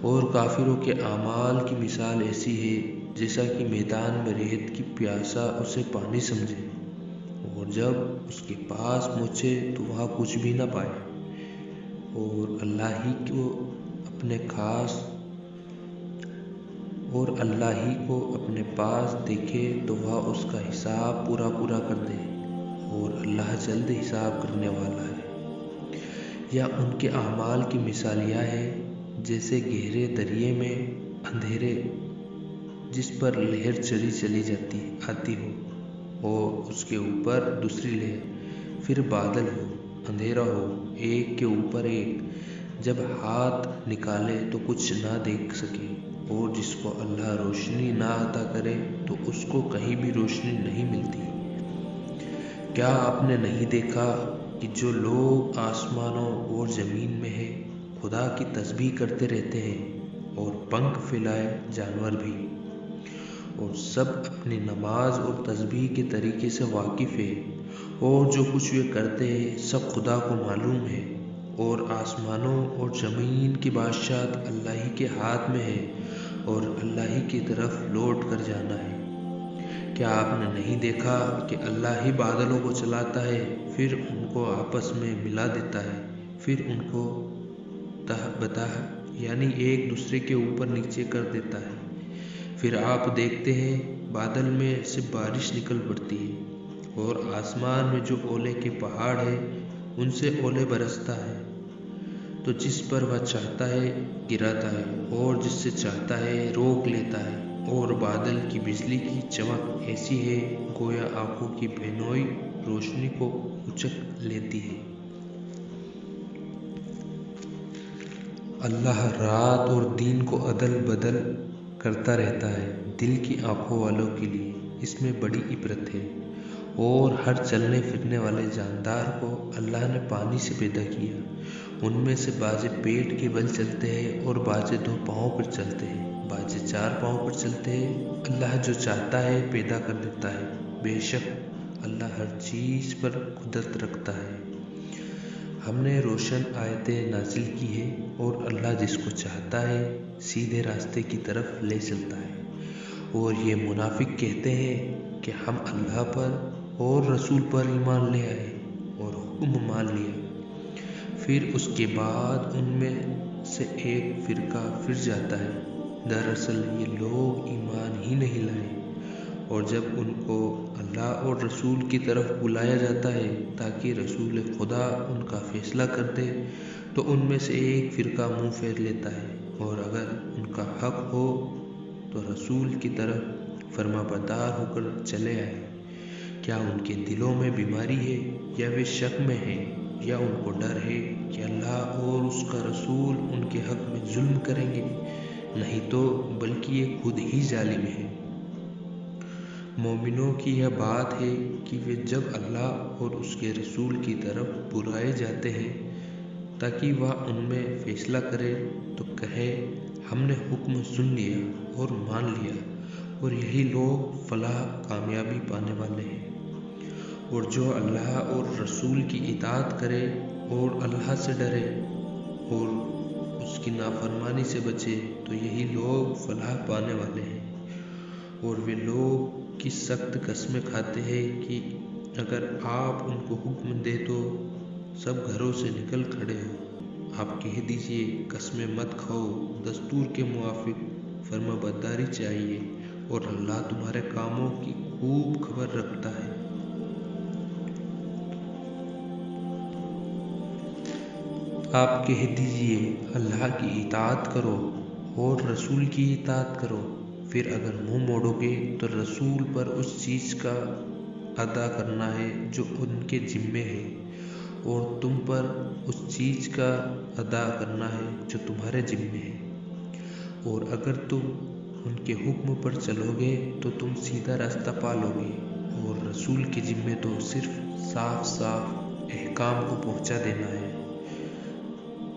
اور کافروں کے اعمال کی مثال ایسی ہے جیسا کہ میدان میں ریت کی پیاسا اسے پانی سمجھے، اور جب اس کے پاس پہنچے تو وہاں کچھ بھی نہ پائے، اور اللہ ہی کو اپنے خاص اور اللہ ہی کو اپنے پاس دیکھے تو وہ اس کا حساب پورا کر دے، اور اللہ جلد حساب کرنے والا ہے۔ یا ان کے اعمال کی مثال یہ ہے جیسے گہرے دریا میں اندھیرے جس پر لہر چلی آتی ہو، اور اس کے اوپر دوسری لہر، پھر بادل ہو، اندھیرا ہو، ایک کے اوپر ایک، جب ہاتھ نکالے تو کچھ نہ دیکھ سکے، اور جس کو اللہ روشنی نہ عطا کرے تو اس کو کہیں بھی روشنی نہیں ملتی۔ کیا آپ نے نہیں دیکھا کہ جو لوگ آسمانوں اور زمین میں ہیں خدا کی تسبیح کرتے رہتے ہیں، اور پنکھ پھیلائے جانور بھی، اور سب اپنی نماز اور تسبیح کے طریقے سے واقف ہے، اور جو کچھ وہ کرتے ہیں سب خدا کو معلوم ہے، اور آسمانوں اور زمین کی بادشاہت اللہ ہی کے ہاتھ میں ہے، اور اللہ ہی کی طرف لوٹ کر جانا ہے۔ کیا آپ نے نہیں دیکھا کہ اللہ ہی بادلوں کو چلاتا ہے، پھر ان کو آپس میں ملا دیتا ہے، پھر ان کو تہ بتہ یعنی ایک دوسرے کے اوپر نیچے کر دیتا ہے، پھر آپ دیکھتے ہیں بادل میں سے بارش نکل پڑتی ہے، اور آسمان میں جو اولے کے پہاڑ ہیں ان سے اولے برستا ہے، تو جس پر وہ چاہتا ہے گراتا ہے، اور جس سے چاہتا ہے روک لیتا ہے، اور بادل کی بجلی کی چمک ایسی ہے گویا آنکھوں کی بینوئی روشنی کو اچک لیتی ہے۔ اللہ رات اور دن کو عدل بدل کرتا رہتا ہے دل کی آنکھوں والوں کے لیے، اس میں بڑی عبرت ہے۔ اور ہر چلنے پھرنے والے جاندار کو اللہ نے پانی سے پیدا کیا، ان میں سے بعضے پیٹ کے بل چلتے ہیں، اور بعضے 2 پاؤں پر چلتے ہیں، بعضے 4 پاؤں پر چلتے ہیں۔ اللہ جو چاہتا ہے پیدا کر دیتا ہے، بے شک اللہ ہر چیز پر قدرت رکھتا ہے۔ ہم نے روشن آیتیں نازل کی ہیں، اور اللہ جس کو چاہتا ہے سیدھے راستے کی طرف لے چلتا ہے۔ اور یہ منافق کہتے ہیں کہ ہم اللہ پر اور رسول پر ایمان لے آئے اور حکم مان لیا، پھر اس کے بعد ان میں سے ایک فرقہ پھر جاتا ہے، دراصل یہ لوگ ایمان ہی نہیں لائے۔ اور جب ان کو اللہ اور رسول کی طرف بلایا جاتا ہے تاکہ رسول خدا ان کا فیصلہ کر دے، تو ان میں سے ایک فرقہ منہ پھیر لیتا ہے، اور اگر ان کا حق ہو تو رسول کی طرف فرما بردار ہو کر چلے آئے۔ کیا ان کے دلوں میں بیماری ہے، یا وہ شک میں ہیں، یا ان کو ڈر ہے کہ اللہ اور اس کا رسول ان کے حق میں ظلم کریں گے؟ نہیں تو بلکہ یہ خود ہی ظالم ہے۔ مومنوں کی یہ بات ہے کہ وہ جب اللہ اور اس کے رسول کی طرف بلائے جاتے ہیں تاکہ وہ ان میں فیصلہ کرے تو کہے ہم نے حکم سن لیا اور مان لیا، اور یہی لوگ فلاح کامیابی پانے والے ہیں۔ اور جو اللہ اور رسول کی اطاعت کرے اور اللہ سے ڈرے اور اس کی نافرمانی سے بچے تو یہی لوگ فلاح پانے والے ہیں۔ اور وہ لوگ کی سخت قسمیں کھاتے ہیں کہ اگر آپ ان کو حکم دے تو سب گھروں سے نکل کھڑے ہو۔ آپ کہہ دیجئے قسمیں مت کھاؤ، دستور کے موافق فرما برداری چاہیے، اور اللہ تمہارے کاموں کی خوب خبر رکھتا ہے۔ آپ کہہ دیجئے اللہ کی اطاعت کرو اور رسول کی اطاعت کرو، پھر اگر منہ موڑو گے تو رسول پر اس چیز کا ادا کرنا ہے جو ان کے ذمے ہے، اور تم پر اس چیز کا ادا کرنا ہے جو تمہارے ذمے ہے۔ اور اگر تم ان کے حکم پر چلو گے تو تم سیدھا راستہ پالو گے، اور رسول کے ذمے تو صرف صاف احکام کو پہنچا دینا ہے۔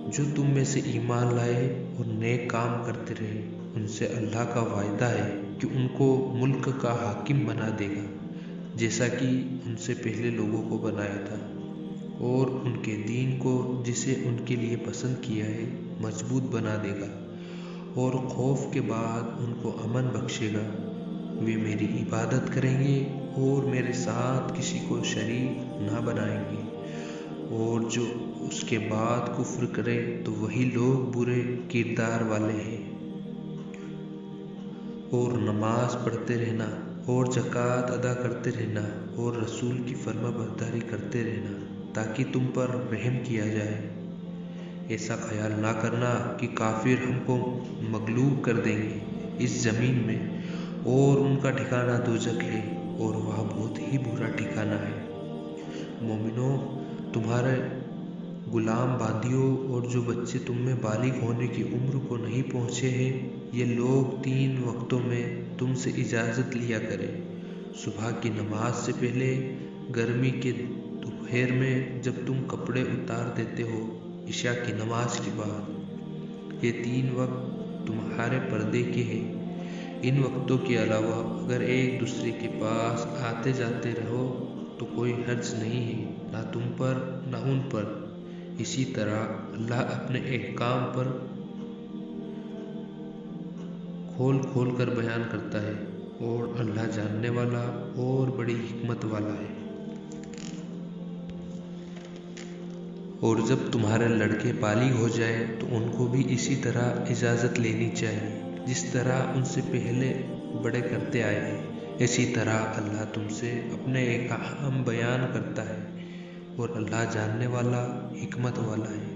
جو تم میں سے ایمان لائے اور نیک کام کرتے رہے ان سے اللہ کا وعدہ ہے کہ ان کو ملک کا حاکم بنا دے گا، جیسا کہ ان سے پہلے لوگوں کو بنایا تھا، اور ان کے دین کو جسے ان کے لیے پسند کیا ہے مضبوط بنا دے گا، اور خوف کے بعد ان کو امن بخشے گا۔ وہ میری عبادت کریں گے اور میرے ساتھ کسی کو شریک نہ بنائیں گے، اور جو اس کے بعد کفر کرے تو وہی لوگ برے کردار والے ہیں۔ اور نماز پڑھتے رہنا اور زکوٰۃ ادا کرتے رہنا اور رسول کی فرما برداری کرتے رہنا تاکہ تم پر رحم کیا جائے۔ ایسا خیال نہ کرنا کہ کافر ہم کو مغلوب کر دیں گے اس زمین میں اور ان کا ٹھکانہ دوزخ ہے اور وہاں بہت ہی برا ٹھکانہ ہے۔ مومنوں، تمہارے غلام باندیوں اور جو بچے تم میں بالغ ہونے کی عمر کو نہیں پہنچے ہیں، یہ لوگ 3 وقتوں میں تم سے اجازت لیا کریں: صبح کی نماز سے پہلے، گرمی کے دوپہر میں جب تم کپڑے اتار دیتے ہو، عشاء کی نماز کے بعد۔ یہ 3 وقت تمہارے پردے کے ہیں۔ ان وقتوں کے علاوہ اگر ایک دوسرے کے پاس آتے جاتے رہو تو کوئی حرج نہیں ہے، نہ تم پر نہ ان پر۔ اسی طرح اللہ اپنے احکام پر کھول کھول کر بیان کرتا ہے اور اللہ جاننے والا اور بڑی حکمت والا ہے۔ اور جب تمہارے لڑکے بالغ ہو جائے تو ان کو بھی اسی طرح اجازت لینی چاہیے جس طرح ان سے پہلے بڑے کرتے آئے ہیں۔ اسی طرح اللہ تم سے اپنے احکام بیان کرتا ہے اور اللہ جاننے والا حکمت والا ہے۔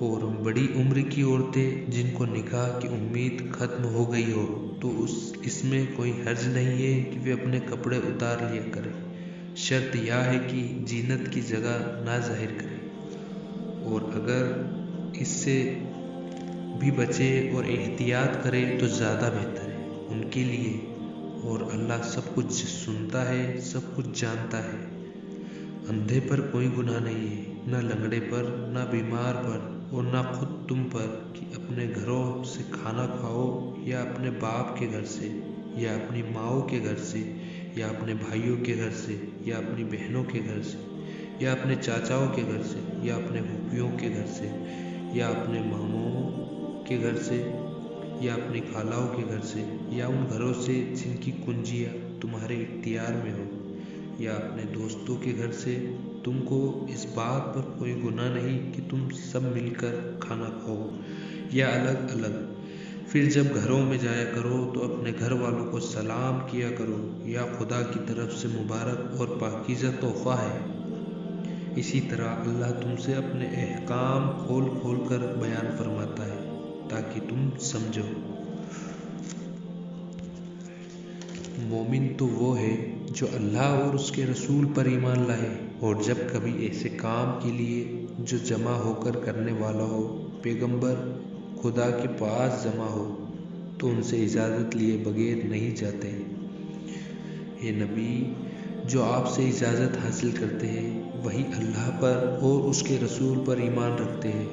اور بڑی عمر کی عورتیں جن کو نکاح کی امید ختم ہو گئی ہو تو اس میں کوئی حرج نہیں ہے کہ وہ اپنے کپڑے اتار لیا کریں، شرط یہ ہے کہ زینت کی جگہ نہ ظاہر کریں، اور اگر اس سے بھی بچے اور احتیاط کرے تو زیادہ بہتر ہے ان کے لیے، اور اللہ سب کچھ سنتا ہے، سب کچھ جانتا ہے۔ اندھے پر کوئی گناہ نہیں ہے، نہ لنگڑے پر، نہ بیمار پر، اور نہ خود تم پر کہ اپنے گھروں سے کھانا کھاؤ، یا اپنے باپ کے گھر سے، یا اپنی ماؤں کے گھر سے، یا اپنے بھائیوں کے گھر سے، یا اپنی بہنوں کے گھر سے، یا اپنے چاچاؤں کے گھر سے، یا اپنے پھوپھیوں کے گھر سے، یا اپنے ماموں کے گھر سے، یا اپنی خالاؤں کے گھر سے، یا ان گھروں سے جن کی کنجیاں تمہارے اختیار میں ہو، یا اپنے دوستوں کے گھر سے۔ تم کو اس بات پر کوئی گناہ نہیں کہ تم سب مل کر کھانا کھاؤ یا الگ الگ۔ پھر جب گھروں میں جایا کرو تو اپنے گھر والوں کو سلام کیا کرو، یا خدا کی طرف سے مبارک اور پاکیزہ تحفہ ہے۔ اسی طرح اللہ تم سے اپنے احکام کھول کھول کر بیان فرماتا ہے تاکہ تم سمجھو۔ مومن تو وہ ہے جو اللہ اور اس کے رسول پر ایمان لائے، اور جب کبھی ایسے کام کے لیے جو جمع ہو کر کرنے والا ہو، پیغمبر خدا کے پاس جمع ہو تو ان سے اجازت لیے بغیر نہیں جاتے۔ اے نبی، جو آپ سے اجازت حاصل کرتے ہیں وہی اللہ پر اور اس کے رسول پر ایمان رکھتے ہیں۔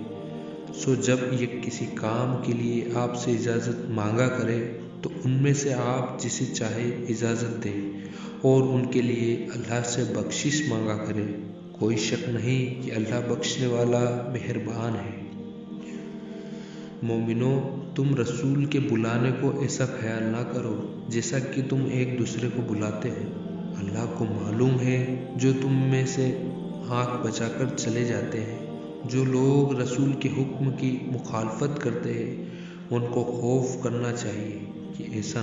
سو جب یہ کسی کام کے لیے آپ سے اجازت مانگا کرے تو ان میں سے آپ جسے چاہے اجازت دیں اور ان کے لیے اللہ سے بخشش مانگا کرے۔ کوئی شک نہیں کہ اللہ بخشنے والا مہربان ہے۔ مومنوں، تم رسول کے بلانے کو ایسا خیال نہ کرو جیسا کہ تم ایک دوسرے کو بلاتے ہو۔ اللہ کو معلوم ہے جو تم میں سے آنکھ بچا کر چلے جاتے ہیں۔ جو لوگ رسول کے حکم کی مخالفت کرتے ہیں ان کو خوف کرنا چاہیے کہ ایسا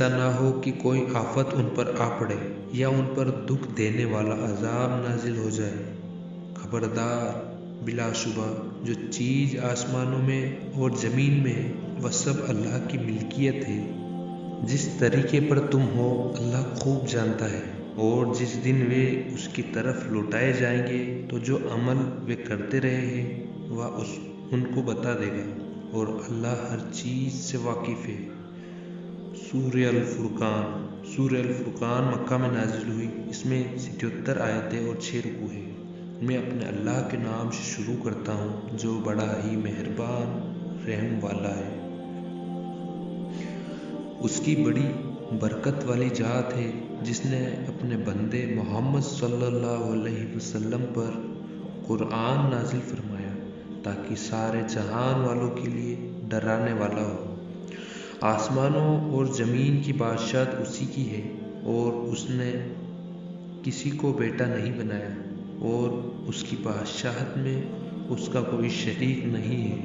نہ ہو کہ کوئی آفت ان پر آ پڑے یا ان پر دکھ دینے والا عذاب نازل ہو جائے۔ خبردار، بلا شبہ جو چیز آسمانوں میں اور زمین میں ہے وہ سب اللہ کی ملکیت ہے۔ جس طریقے پر تم ہو اللہ خوب جانتا ہے، اور جس دن وہ اس کی طرف لوٹائے جائیں گے تو جو عمل وہ کرتے رہے ہیں وہ ان کو بتا دے گا، اور اللہ ہر چیز سے واقف ہے۔ سورہ الفرقان مکہ میں نازل ہوئی۔ اس میں 77 آیتیں اور 6 رکوع ہیں۔ میں اپنے اللہ کے نام سے شروع کرتا ہوں جو بڑا ہی مہربان رحم والا ہے۔ اس کی بڑی برکت والی ذات ہے جس نے اپنے بندے محمد صلی اللہ علیہ وسلم پر قرآن نازل فرمایا تاکہ سارے جہان والوں کے لیے ڈرانے والا ہو۔ آسمانوں اور زمین کی بادشاہت اسی کی ہے، اور اس نے کسی کو بیٹا نہیں بنایا، اور اس کی بادشاہت میں اس کا کوئی شریک نہیں ہے،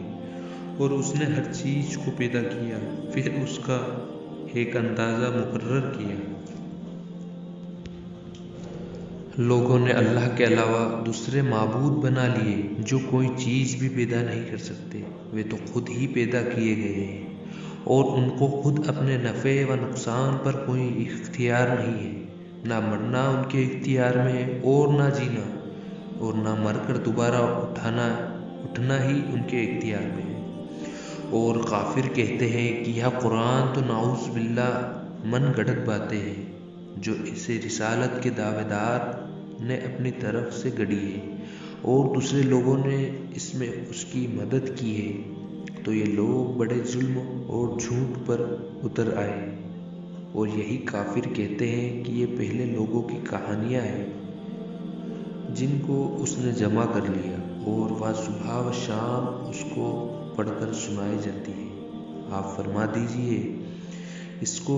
اور اس نے ہر چیز کو پیدا کیا، پھر اس کا ایک اندازہ مقرر کیا۔ لوگوں نے اللہ کے علاوہ دوسرے معبود بنا لیے جو کوئی چیز بھی پیدا نہیں کر سکتے، وہ تو خود ہی پیدا کیے گئے ہیں، اور ان کو خود اپنے نفع و نقصان پر کوئی اختیار نہیں ہے۔ نہ مرنا ان کے اختیار میں ہے اور نہ جینا، اور نہ مر کر دوبارہ اٹھنا ہی ان کے اختیار میں ہے۔ اور کافر کہتے ہیں کہ یہ قرآن تو نعوذ باللہ من گھڑت باتیں ہیں جو اسے رسالت کے دعوے دار نے اپنی طرف سے گڑھی ہے، اور دوسرے لوگوں نے اس میں اس کی مدد کی ہے، تو یہ لوگ بڑے ظلم اور جھوٹ پر اتر آئے۔ اور یہی کافر کہتے ہیں کہ یہ پہلے لوگوں کی کہانیاں ہیں جن کو اس نے جمع کر لیا، اور وہ صبح و شام اس کو پڑھ کر سنائی جاتی ہے۔ آپ فرما دیجئے، اس کو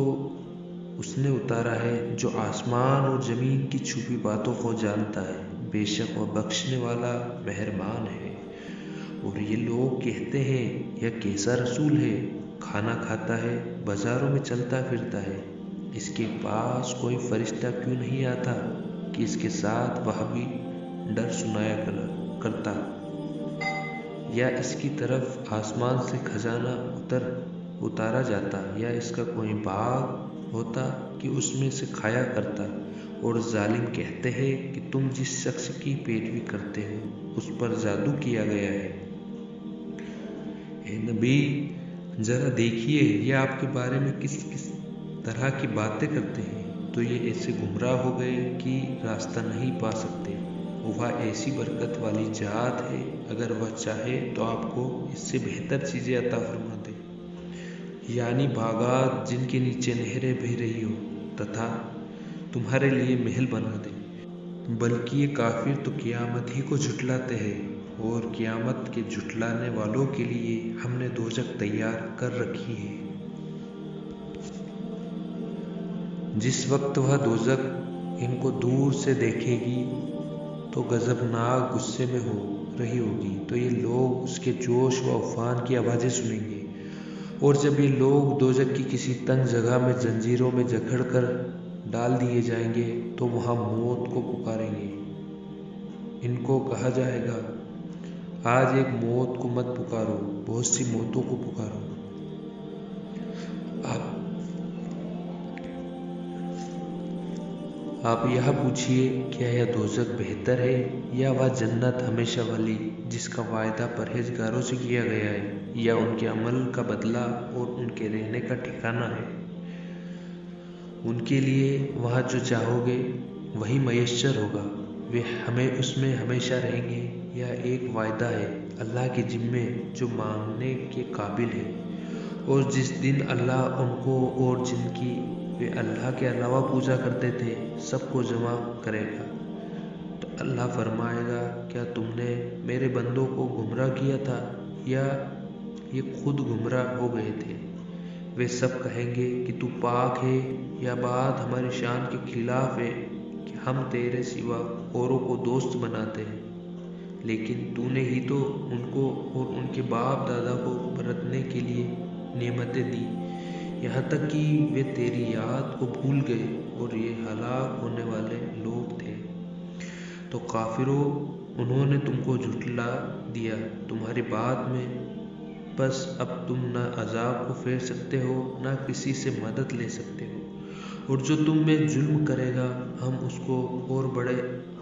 اس نے اتارا ہے جو آسمان اور زمین کی چھپی باتوں کو جانتا ہے، بے شک وہ بخشنے والا مہربان ہے۔ اور یہ لوگ کہتے ہیں یہ کیسا رسول ہے، کھانا کھاتا ہے، بازاروں میں چلتا پھرتا ہے، اس کے پاس کوئی فرشتہ کیوں نہیں آتا کہ اس کے ساتھ وہ بھی ڈر سنایا کرتا، یا اس کی طرف آسمان سے خزانہ اتارا جاتا، یا اس کا کوئی باغ ہوتا کہ اس میں سے کھایا کرتا۔ اور ظالم کہتے ہیں کہ تم جس شخص کی پیروی کرتے ہو اس پر جادو کیا گیا ہے۔ اے نبی، ذرا دیکھیے یہ آپ کے بارے میں کس طرح کی باتیں کرتے ہیں، تو یہ ایسے گمراہ ہو گئے کہ راستہ نہیں پا سکتے۔ وہ ایسی برکت والی ذات ہے، اگر وہ چاہے تو آپ کو اس سے بہتر چیزیں عطا فرما دے، یعنی باغات جن کے نیچے نہریں بہہ رہی ہو، تتھا تمہارے لیے محل بنا دے۔ بلکہ یہ کافر تو قیامت ہی کو جھٹلاتے ہیں، اور قیامت کے جھٹلانے والوں کے لیے ہم نے دوزخ تیار کر رکھی ہے۔ جس وقت وہ دوزخ ان کو دور سے دیکھے گی تو غضبناک غصے میں ہو رہی ہوگی، تو یہ لوگ اس کے جوش و عفان کی آوازیں سنیں گے۔ اور جب یہ لوگ دوزخ کی کسی تنگ جگہ میں زنجیروں میں جکڑ کر ڈال دیے جائیں گے تو وہاں موت کو پکاریں گے۔ ان کو کہا جائے گا، آج ایک موت کو مت پکارو، بہت سی موتوں کو پکارو۔ آپ یہ پوچھئے، کیا یہ دوزخ بہتر ہے یا وہ جنت ہمیشہ والی جس کا وعدہ پرہیزگاروں سے کیا گیا ہے، یا ان کے عمل کا بدلہ اور ان کے رہنے کا ٹھکانہ ہے؟ ان کے لیے وہاں جو چاہو گے وہی میسر ہوگا، وہ اس میں ہمیشہ رہیں گے، یا ایک وعدہ ہے اللہ کے ذمے جو ماننے کے قابل ہے۔ اور جس دن اللہ ان کو اور جن کی وہ اللہ کے علاوہ پوجا کرتے تھے سب کو جمع کرے گا، تو اللہ فرمائے گا، کیا تم نے میرے بندوں کو گمراہ کیا تھا، یا یہ خود گمراہ ہو گئے تھے؟ وہ سب کہیں گے کہ تو پاک ہے، یا بات ہماری شان کے خلاف ہے کہ ہم تیرے سوا اوروں کو دوست بناتے ہیں، لیکن تو نے ہی تو ان کو اور ان کے باپ دادا کو برتنے کے لیے نعمتیں دی، یہاں تک کہ وہ تیری یاد کو بھول گئے، اور یہ ہلاک ہونے والے لوگ تھے۔ تو کافروں، انہوں نے تم کو جھٹلا دیا تمہاری بات میں، بس اب تم نہ عذاب کو پھیر سکتے ہو نہ کسی سے مدد لے سکتے ہو، اور جو تم میں ظلم کرے گا ہم اس کو اور بڑے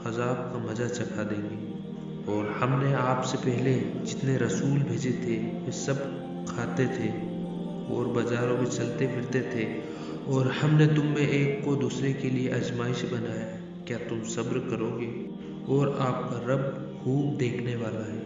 عذاب کا مزہ چکھا دیں گے۔ اور ہم نے آپ سے پہلے جتنے رسول بھیجے تھے وہ سب کھاتے تھے اور بازاروں میں چلتے پھرتے تھے، اور ہم نے تم میں ایک کو دوسرے کے لیے آزمائش بنایا، کیا تم صبر کرو گے؟ اور آپ کا رب خوب دیکھنے والا ہے۔